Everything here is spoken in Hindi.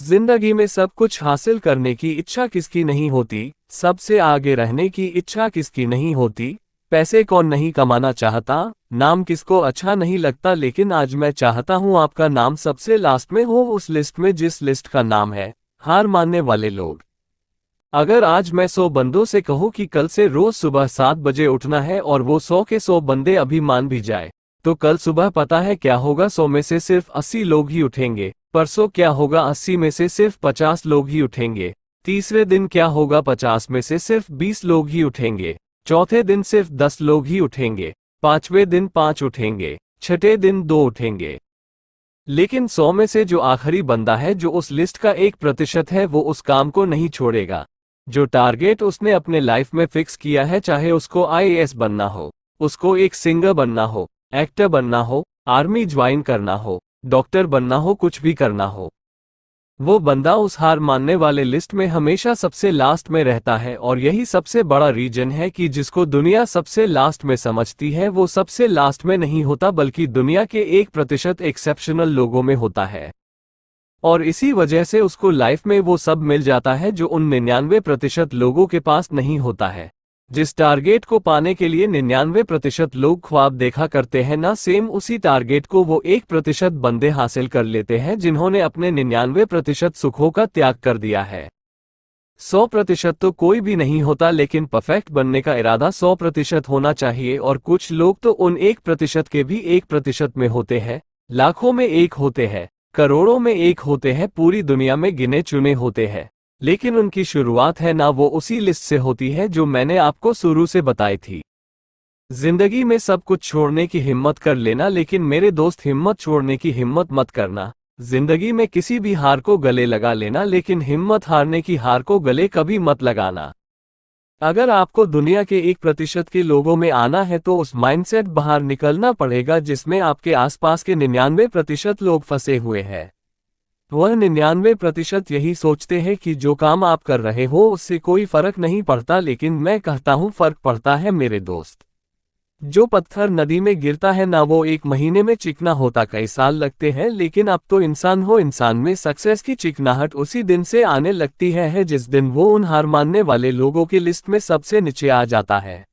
जिंदगी में सब कुछ हासिल करने की इच्छा किसकी नहीं होती, सबसे आगे रहने की इच्छा किसकी नहीं होती, पैसे कौन नहीं कमाना चाहता, नाम किसको अच्छा नहीं लगता, लेकिन आज मैं चाहता हूं आपका नाम सबसे लास्ट में हो, उस लिस्ट में जिस लिस्ट का नाम है हार मानने वाले लोग। अगर आज मैं 100 बंदों से कहूं कि कल से रोज सुबह 7 बजे उठना है और वो 100 के 100 बंदे अभी मान भी जाए, तो कल सुबह पता है क्या होगा? 100 में से सिर्फ 80 लोग ही उठेंगे। परसों क्या होगा? 80 में से सिर्फ 50 लोग ही उठेंगे। तीसरे दिन क्या होगा? 50 में से सिर्फ 20 लोग ही उठेंगे। चौथे दिन सिर्फ 10 लोग ही उठेंगे। पांचवें दिन 5 उठेंगे। छठे दिन 2 उठेंगे। लेकिन 100 में से जो आखिरी बंदा है, जो उस लिस्ट का 1% है, वो उस काम को नहीं छोड़ेगा। जो टारगेट उसने अपने लाइफ में फिक्स किया है, चाहे उसको IAS बनना हो, उसको एक सिंगर बनना हो, एक्टर बनना हो, आर्मी ज्वाइन करना हो, डॉक्टर बनना हो, कुछ भी करना हो, वो बंदा उस हार मानने वाले लिस्ट में हमेशा सबसे लास्ट में रहता है। और यही सबसे बड़ा रीजन है कि जिसको दुनिया सबसे लास्ट में समझती है, वो सबसे लास्ट में नहीं होता, बल्कि दुनिया के 1% एक्सेप्शनल लोगों में होता है। और इसी वजह से उसको लाइफ में वो सब मिल जाता है जो उन 99% लोगों के पास नहीं होता है। जिस टारगेट को पाने के लिए 99% लोग ख्वाब देखा करते हैं ना, सेम उसी टारगेट को वो 1% बंदे हासिल कर लेते हैं, जिन्होंने अपने 99% सुखों का त्याग कर दिया है। 100% तो कोई भी नहीं होता, लेकिन परफेक्ट बनने का इरादा 100% होना चाहिए। और कुछ लोग तो उन 1% के भी 1% में होते हैं, लाखों में एक होते हैं, करोड़ों में एक होते हैं, पूरी दुनिया में गिने चुने होते हैं, लेकिन उनकी शुरुआत है ना वो उसी लिस्ट से होती है जो मैंने आपको शुरू से बताई थी। जिंदगी में सब कुछ छोड़ने की हिम्मत कर लेना, लेकिन मेरे दोस्त हिम्मत छोड़ने की हिम्मत मत करना। जिंदगी में किसी भी हार को गले लगा लेना, लेकिन हिम्मत हारने की हार को गले कभी मत लगाना। अगर आपको दुनिया के 1% के लोगों में आना है, तो उस माइंडसेट बाहर निकलना पड़ेगा जिसमें आपके आसपास के 99% लोग फंसे हुए हैं। वह 99% यही सोचते हैं कि जो काम आप कर रहे हो उससे कोई फर्क नहीं पड़ता, लेकिन मैं कहता हूं फर्क पड़ता है मेरे दोस्त। जो पत्थर नदी में गिरता है ना, वो 1 महीने में चिकना होता कई साल लगते हैं, लेकिन अब तो इंसान हो इंसान में सक्सेस की चिकनाहट उसी दिन से आने लगती है जिस दिन वो उन हार मानने वाले लोगों की लिस्ट में सबसे नीचे आ जाता है।